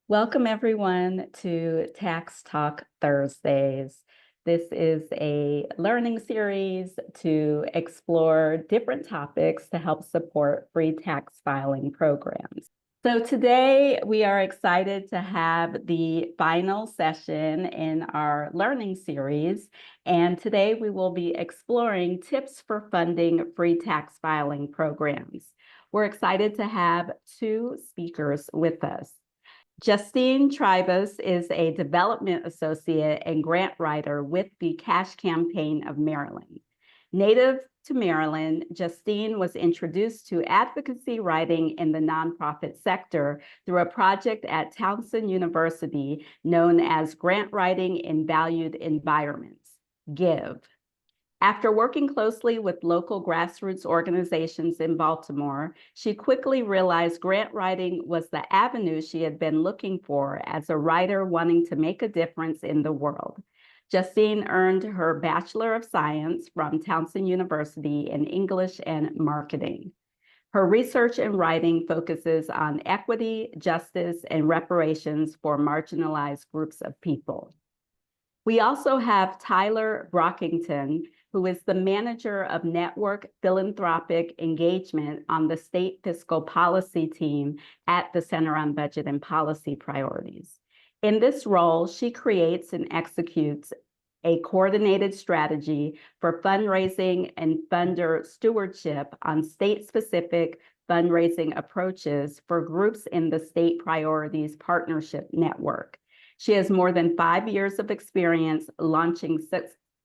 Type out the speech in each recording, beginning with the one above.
Welcome, everyone, to Tax Talk Thursdays. This is a learning series to explore different topics to help support free tax filing programs. So today we are excited to have the final session in our learning series. And today we will be exploring tips for funding free tax filing programs. We're excited to have two speakers with us. Justine Tribus is a development associate and grant writer with the Cash Campaign of Maryland. Native to Maryland, Justine was introduced to advocacy writing in the nonprofit sector through a project at Towson University known as Grant Writing in Valued Environments, GIVE. After working closely with local grassroots organizations in Baltimore, she quickly realized grant writing was the avenue she had been looking for as a writer wanting to make a difference in the world. Justine earned her Bachelor of Science from Towson University in English and Marketing. Her research and writing focuses on equity, justice, and reparations for marginalized groups of people. We also have Tyler Brockington, who is the manager of Network Philanthropic Engagement on the state fiscal policy team at the Center on Budget and Policy Priorities. In this role, she creates and executes a coordinated strategy for fundraising and funder stewardship on state-specific fundraising approaches for groups in the State Priorities Partnership Network. She has more than 5 years of experience launching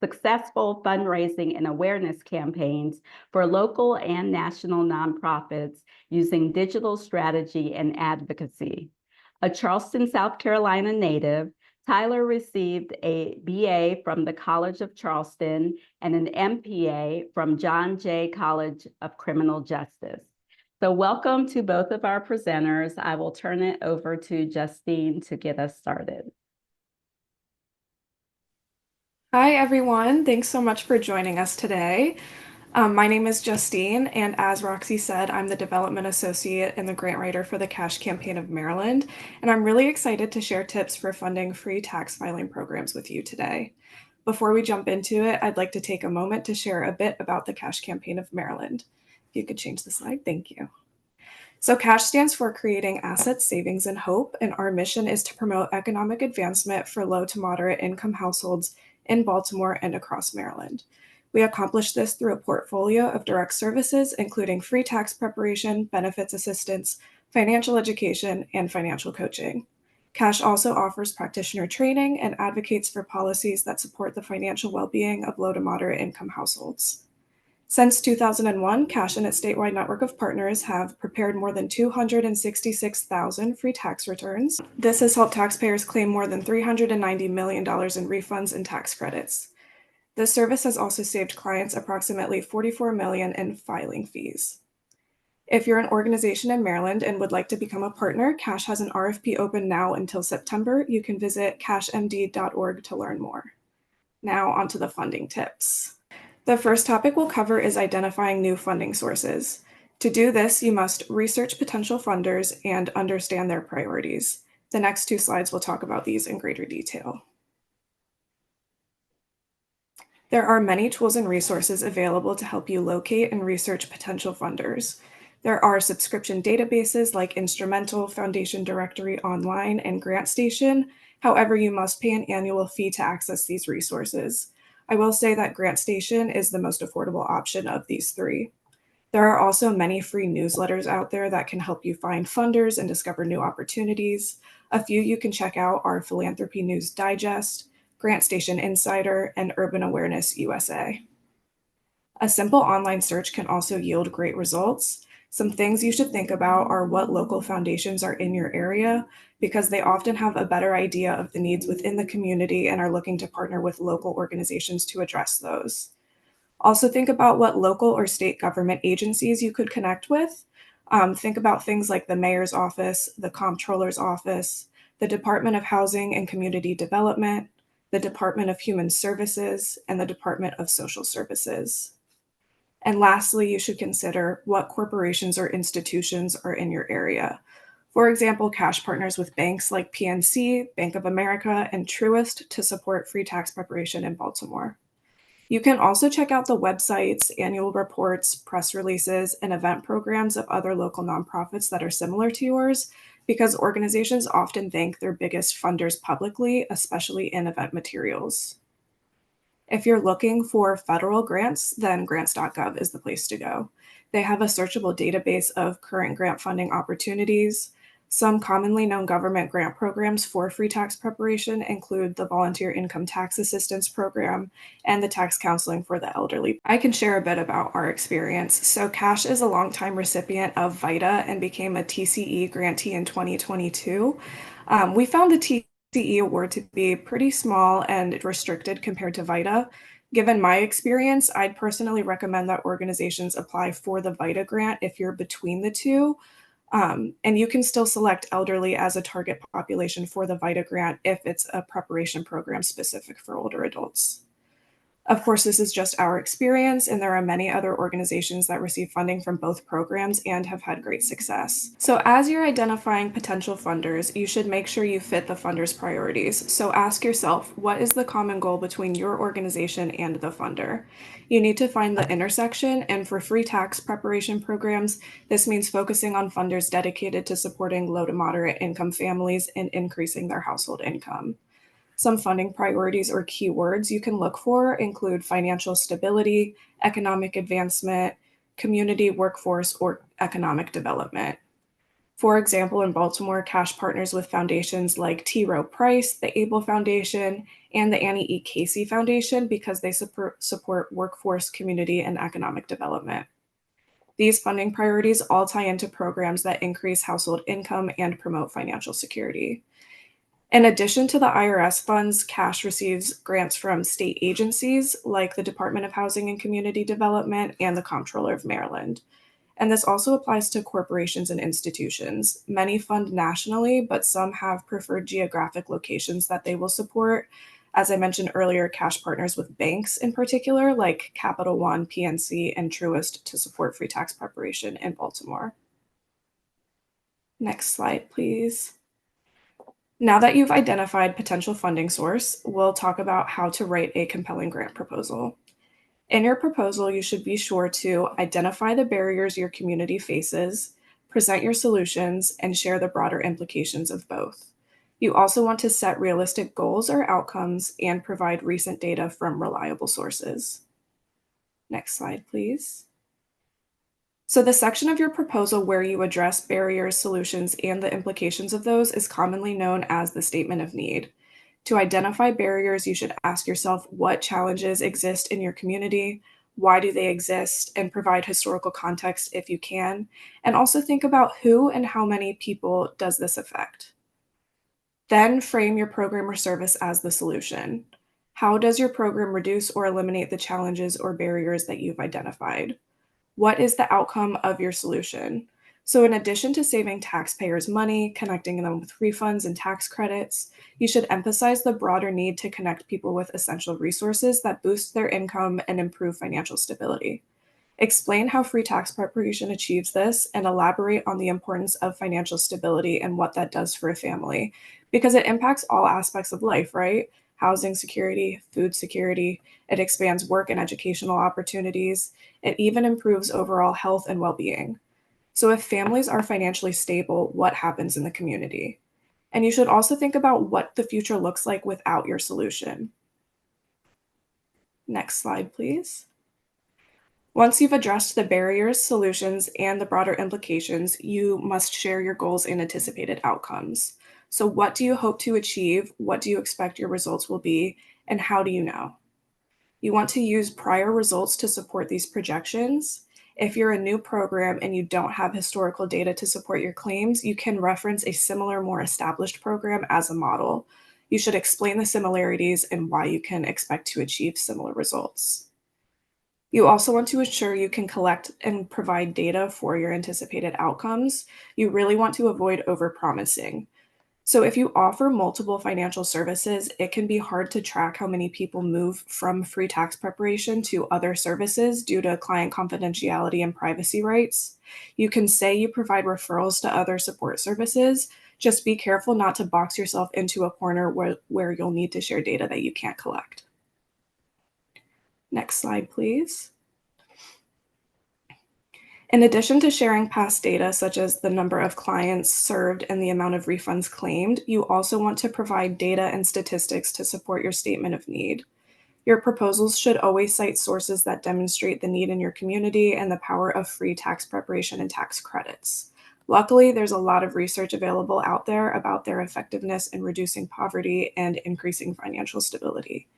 successful fundraising and awareness campaigns for local and national nonprofits using digital strategy and advocacy. A Charleston, South Carolina native, Tyler received a BA from the College of Charleston and an MPA from John Jay College of Criminal Justice. So welcome to both of our presenters. I will turn it over to Justine to get us started. Hi, everyone. Thanks so much for joining us today. My name is Justine, and as Roxy said, I'm the Development Associate and the Grant Writer for the Cash Campaign of Maryland, and I'm really excited to share tips for funding free tax filing programs with you today. Before we jump into it, I'd like to take a moment to share a bit about the Cash Campaign of Maryland. If you could change the slide, thank you. So CASH stands for Creating Assets, Savings, and Hope, and our mission is to promote economic advancement for low to moderate income households in Baltimore and across Maryland. We accomplish this through a portfolio of direct services, including free tax preparation, benefits assistance, financial education, and financial coaching. CASH also offers practitioner training and advocates for policies that support the financial well-being of low to moderate income households. Since 2001, CASH and its statewide network of partners have prepared more than 266,000 free tax returns. This has helped taxpayers claim more than $390 million in refunds and tax credits. This service has also saved clients approximately $44 million in filing fees. If you're an organization in Maryland and would like to become a partner, CASH has an RFP open now until September. You can visit cashmd.org to learn more. Now onto the funding tips. The first topic we'll cover is identifying new funding sources. To do this, you must research potential funders and understand their priorities. The next two slides will talk about these in greater detail. There are many tools and resources available to help you locate and research potential funders. There are subscription databases like Instrumental, Foundation Directory Online, and GrantStation. However, you must pay an annual fee to access these resources. I will say that GrantStation is the most affordable option of these three. There are also many free newsletters out there that can help you find funders and discover new opportunities. A few you can check out are Philanthropy News Digest, GrantStation Insider, and Urban Awareness USA. A simple online search can also yield great results. Some things you should think about are what local foundations are in your area, because they often have a better idea of the needs within the community and are looking to partner with local organizations to address those. Also think about what local or state government agencies you could connect with. Think about things like the mayor's office, the comptroller's office, the Department of Housing and Community Development, the Department of Human Services, and the Department of Social Services. And lastly, you should consider what corporations or institutions are in your area. For example, Cash partners with banks like PNC, Bank of America, and Truist to support free tax preparation in Baltimore. You can also check out the websites, annual reports, press releases, and event programs of other local nonprofits that are similar to yours, because organizations often thank their biggest funders publicly, especially in event materials. If you're looking for federal grants, then grants.gov is the place to go. They have a searchable database of current grant funding opportunities. Some commonly known government grant programs for free tax preparation include the Volunteer Income Tax Assistance Program and the Tax Counseling for the Elderly. I can share a bit about our experience. So, Cash is a longtime recipient of VITA and became a TCE grantee in 2022. We found the TCE award to be pretty small and restricted compared to VITA. Given my experience, I'd personally recommend that organizations apply for the VITA grant if you're between the two. And you can still select elderly as a target population for the VITA grant if it's a preparation program specific for older adults. Of course, this is just our experience, and there are many other organizations that receive funding from both programs and have had great success. So, as you're identifying potential funders, you should make sure you fit the funder's priorities. So, ask yourself, what is the common goal between your organization and the funder? You need to find the intersection, and for free tax preparation programs, this means focusing on funders dedicated to supporting low to moderate income families and increasing their household income. Some funding priorities or keywords you can look for include financial stability, economic advancement, community workforce, or economic development. For example, in Baltimore, Cash partners with foundations like T. Rowe Price, the Able Foundation, and the Annie E. Casey Foundation because they support workforce, community, and economic development. These funding priorities all tie into programs that increase household income and promote financial security. In addition to the IRS funds, Cash receives grants from state agencies like the Department of Housing and Community Development and the Comptroller of Maryland. And this also applies to corporations and institutions. Many fund nationally, but some have preferred geographic locations that they will support. As I mentioned earlier, Cash partners with banks in particular, like Capital One, PNC, and Truist to support free tax preparation in Baltimore. Next slide, please. Now that you've identified potential funding source, we'll talk about how to write a compelling grant proposal. In your proposal, you should be sure to identify the barriers your community faces, present your solutions, and share the broader implications of both. You also want to set realistic goals or outcomes and provide recent data from reliable sources. Next slide, please. So the section of your proposal where you address barriers, solutions, and the implications of those is commonly known as the statement of need. To identify barriers, you should ask yourself what challenges exist in your community, why do they exist, and provide historical context if you can, and also think about who and how many people does this affect. Then frame your program or service as the solution. How does your program reduce or eliminate the challenges or barriers that you've identified? What is the outcome of your solution? So, in addition to saving taxpayers money, connecting them with refunds and tax credits, you should emphasize the broader need to connect people with essential resources that boost their income and improve financial stability. Explain how free tax preparation achieves this and elaborate on the importance of financial stability and what that does for a family, because it impacts all aspects of life, right? Housing security, food security, it expands work and educational opportunities, it even improves overall health and well being. So, if families are financially stable, what happens in the community? And you should also think about what the future looks like without your solution. Next slide, please. Once you've addressed the barriers, solutions, and the broader implications, you must share your goals and anticipated outcomes. So, what do you hope to achieve? What do you expect your results will be? And how do you know? You want to use prior results to support these projections. If you're a new program and you don't have historical data to support your claims, you can reference a similar, more established program as a model. You should explain the similarities and why you can expect to achieve similar results. You also want to ensure you can collect and provide data for your anticipated outcomes. You really want to avoid overpromising. So if you offer multiple financial services, it can be hard to track how many people move from free tax preparation to other services due to client confidentiality and privacy rights. You can say you provide referrals to other support services. Just be careful not to box yourself into a corner where you'll need to share data that you can't collect. Next slide, please. In addition to sharing past data, such as the number of clients served and the amount of refunds claimed, you also want to provide data and statistics to support your statement of need. Your proposals should always cite sources that demonstrate the need in your community and the power of free tax preparation and tax credits. Luckily, there's a lot of research available out there about their effectiveness in reducing poverty and increasing financial stability.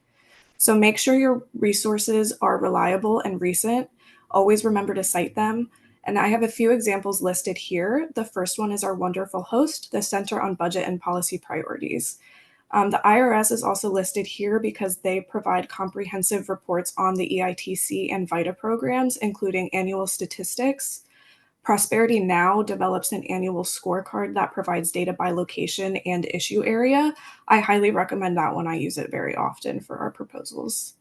So make sure your resources are reliable and recent. Always remember to cite them. And I have a few examples listed here. The first one is our wonderful host, the Center on Budget and Policy Priorities. The IRS is also listed here because they provide comprehensive reports on the EITC and VITA programs, including annual statistics. Prosperity Now develops an annual scorecard that provides data by location and issue area. I highly recommend that one. I use it very often for our proposals.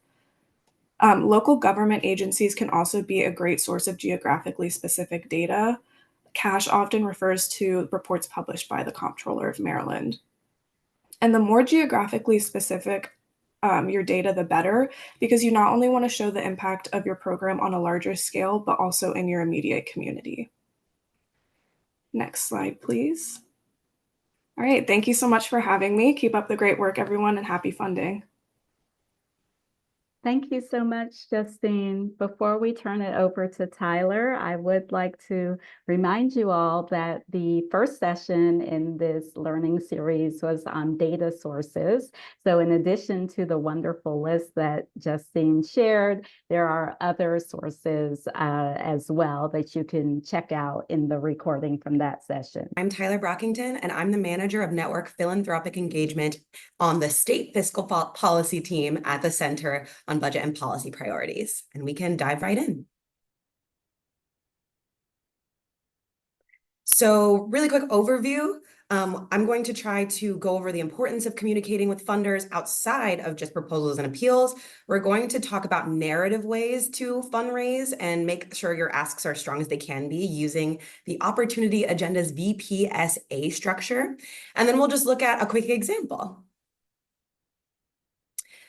Local government agencies can also be a great source of geographically specific data. CASH often refers to reports published by the Comptroller of Maryland. And the more geographically specific your data, the better, because you not only want to show the impact of your program on a larger scale, but also in your immediate community. Next slide, please. All right, thank you so much for having me. Keep up the great work, everyone, and happy funding. Thank you so much, Justine. Before we turn it over to Tyler, I would like to remind you all that the first session in this learning series was on data sources. So in addition to the wonderful list that Justine shared, there are other sources as well that you can check out in the recording from that session. I'm Tyler Brockington, and I'm the manager of Network Philanthropic Engagement on the state fiscal policy team at the Center on Budget and Policy Priorities. And we can dive right in. So really quick overview. I'm going to try to go over the importance of communicating with funders outside of just proposals and appeals. We're going to talk about narrative ways to fundraise and make sure your asks are as strong as they can be using the Opportunity Agenda's VPSA structure. And then we'll just look at a quick example.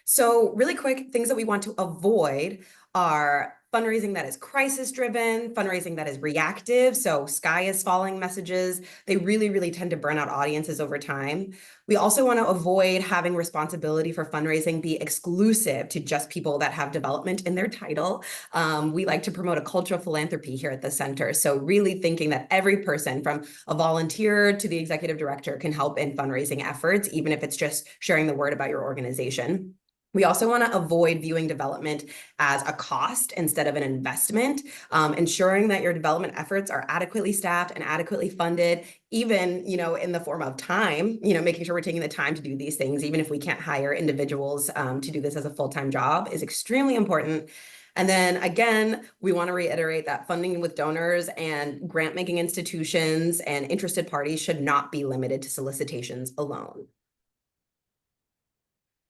So really quick, things that we want to avoid are fundraising that is crisis-driven, fundraising that is reactive, so sky is falling messages. They really tend to burn out audiences over time. We also want to avoid having responsibility for fundraising be exclusive to just people that have development in their title. We like to promote a culture of philanthropy here at the center, so really thinking that every person from a volunteer to the executive director can help in fundraising efforts, even if it's just sharing the word about your organization. We also want to avoid viewing development as a cost instead of an investment, ensuring that your development efforts are adequately staffed and adequately funded, even, in the form of time, making sure we're taking the time to do these things, even if we can't hire individuals to do this as a full-time job is extremely important. And then again, we want to reiterate that funding with donors and grant-making institutions and interested parties should not be limited to solicitations alone.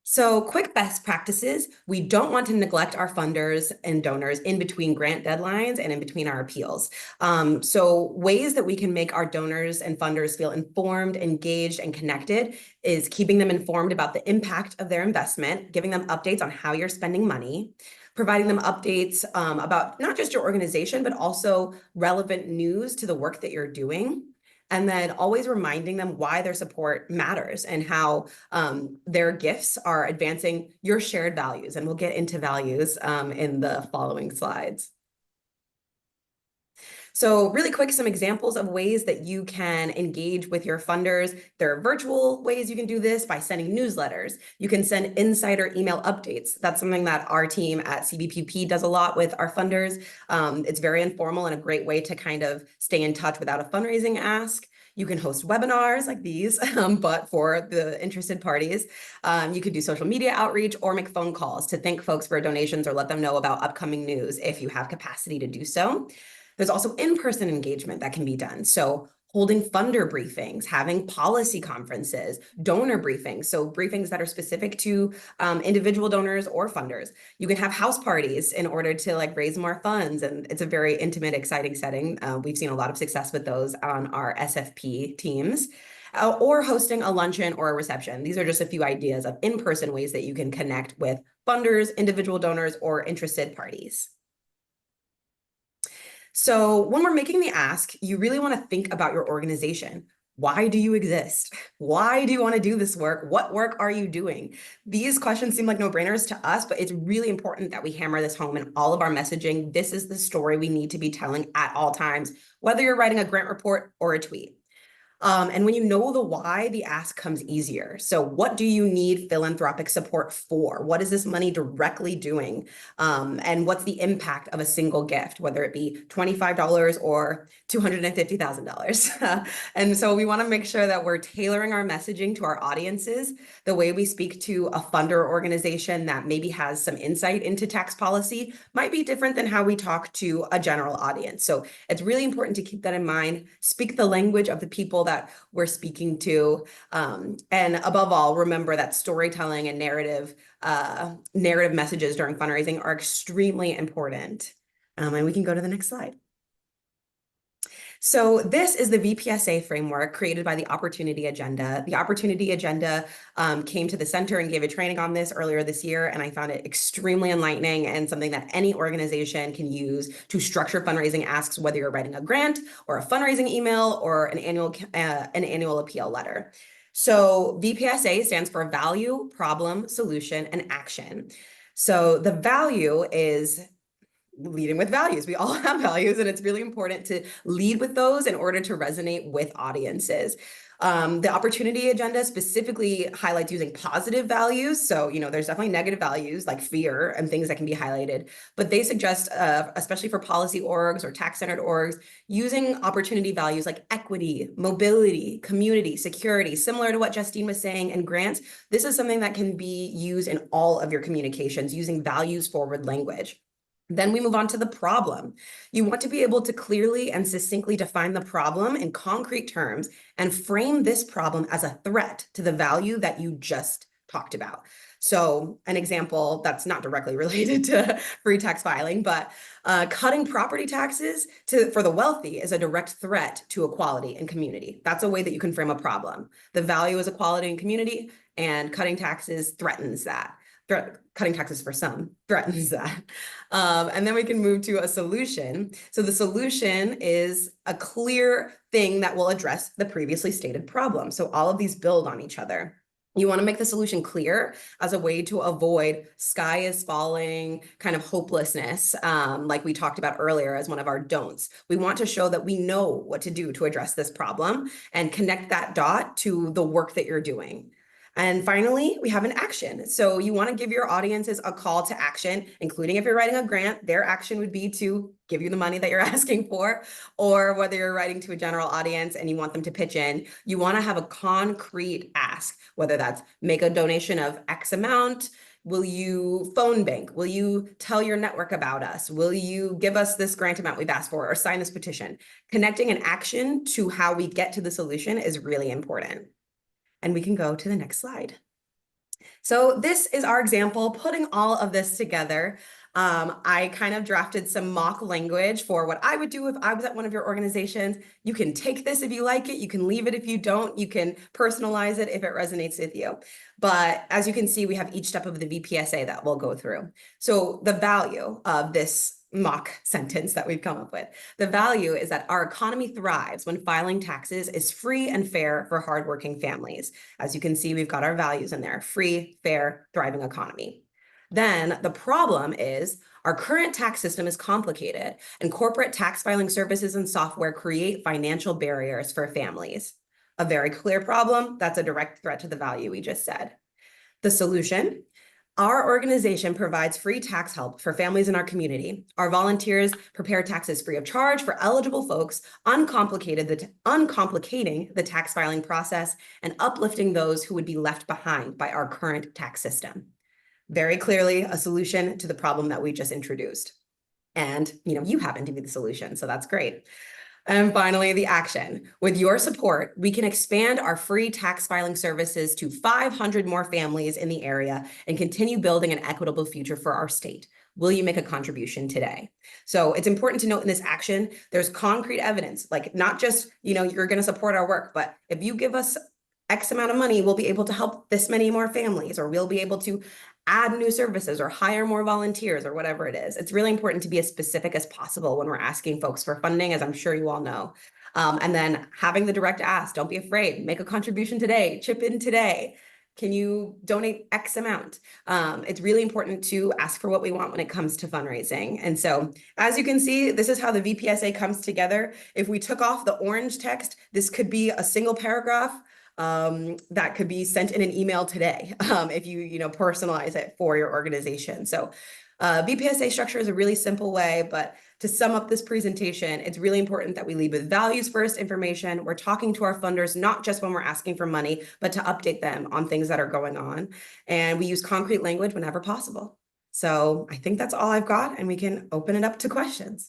So quick best practices, we don't want to neglect our funders and donors in between grant deadlines and in between our appeals. So ways that we can make our donors and funders feel informed, engaged, and connected is keeping them informed about the impact of their investment, giving them updates on how you're spending money, providing them updates about not just your organization, but also relevant news to the work that you're doing. And then always reminding them why their support matters and how their gifts are advancing your shared values. And we'll get into values in the following slides. So really quick, some examples of ways that you can engage with your funders. There are virtual ways you can do this by sending newsletters. You can send insider email updates. That's something that our team at CBPP does a lot with our funders. It's very informal and a great way to kind of stay in touch without a fundraising ask. You can host webinars like these, but for the interested parties. You could do social media outreach or make phone calls to thank folks for donations or let them know about upcoming news if you have capacity to do so. There's also in-person engagement that can be done. So holding funder briefings, having policy conferences, donor briefings, so briefings that are specific to individual donors or funders. You can have house parties in order to like raise more funds, and it's a very intimate, exciting setting. We've seen a lot of success with those on our SFP teams. Or hosting a luncheon or a reception. These are just a few ideas of in-person ways that you can connect with funders, individual donors, or interested parties. So when we're making the ask, you really want to think about your organization. Why do you exist? Why do you want to do this work? What work are you doing? These questions seem like no-brainers to us, but it's really important that we hammer this home in all of our messaging. This is the story we need to be telling at all times, whether you're writing a grant report or a tweet. And when you know the why, the ask comes easier. So what do you need philanthropic support for? What is this money directly doing? And what's the impact of a single gift, whether it be $25 or $250,000? And so we want to make sure that we're tailoring our messaging to our audiences. The way we speak to a funder organization that maybe has some insight into tax policy might be different than how we talk to a general audience. So it's really important to keep that in mind. Speak the language of the people that we're speaking to. And above all, remember that storytelling and narrative messages during fundraising are extremely important. And we can go to the next slide. So this is the VPSA framework created by the Opportunity Agenda. The Opportunity Agenda came to the center and gave a training on this earlier this year, and I found it extremely enlightening and something that any organization can use to structure fundraising asks, whether you're writing a grant or a fundraising email or an annual appeal letter. So VPSA stands for Value, Problem, Solution, and Action. So the value is leading with values. We all have values, and it's really important to lead with those in order to resonate with audiences. The Opportunity Agenda specifically highlights using positive values. So, there's definitely negative values like fear and things that can be highlighted, but they suggest, especially for policy orgs or tax-centered orgs, using opportunity values like equity, mobility, community, security, similar to what Justine was saying in grants. This is something that can be used in all of your communications using values-forward language. Then we move on to the problem. You want to be able to clearly and succinctly define the problem in concrete terms and frame this problem as a threat to the value that you just talked about. So an example that's not directly related to free tax filing, but cutting property taxes for the wealthy is a direct threat to equality and community. That's a way that you can frame a problem. The value is equality and community, and cutting taxes threatens that. Cutting taxes for some threatens that. And then we can move to a solution. So the solution is a clear thing that will address the previously stated problem. So all of these build on each other. You want to make the solution clear as a way to avoid sky is falling kind of hopelessness, like we talked about earlier as one of our don'ts. We want to show that we know what to do to address this problem and connect that dot to the work that you're doing. And finally, we have an action. So you want to give your audiences a call to action, including if you're writing a grant, their action would be to give you the money that you're asking for, or whether you're writing to a general audience and you want them to pitch in, you want to have a concrete ask, whether that's make a donation of X amount. Will you phone bank? Will you tell your network about us? Will you give us this grant amount we've asked for or sign this petition? Connecting an action to how we get to the solution is really important. And we can go to the next slide. So this is our example, putting all of this together. I kind of drafted some mock language for what I would do if I was at one of your organizations. You can take this if you like it. You can leave it if you don't. You can personalize it if it resonates with you. But as you can see, we have each step of the VPSA that we'll go through. So the value of this mock sentence that we've come up with. The value is that our economy thrives when filing taxes is free and fair for hardworking families. As you can see, we've got our values in there: free, fair, thriving economy. Then the problem is our current tax system is complicated, and corporate tax filing services and software create financial barriers for families. A very clear problem. That's a direct threat to the value we just said. The solution: our organization provides free tax help for families in our community. Our volunteers prepare taxes free of charge for eligible folks, uncomplicating the tax filing process and uplifting those who would be left behind by our current tax system. Very clearly a solution to the problem that we just introduced. And you happen to be the solution, so that's great. And finally, the action. With your support, we can expand our free tax filing services to 500 more families in the area and continue building an equitable future for our state. Will you make a contribution today? So it's important to note in this action, there's concrete evidence, like not just, you're going to support our work, but if you give us X amount of money, we'll be able to help this many more families, or we'll be able to add new services or hire more volunteers or whatever it is. It's really important to be as specific as possible when we're asking folks for funding, as I'm sure you all know. And then having the direct ask, don't be afraid, make a contribution today, chip in today. Can you donate X amount? It's really important to ask for what we want when it comes to fundraising. And so, as you can see, this is how the VPSA comes together. If we took off the orange text, this could be a single paragraph that could be sent in an email today if you personalize it for your organization. So VPSA structure is a really simple way, but to sum up this presentation, it's really important that we lead with values first information. We're talking to our funders, not just when we're asking for money, but to update them on things that are going on. And we use concrete language whenever possible. So I think that's all I've got, and we can open it up to questions.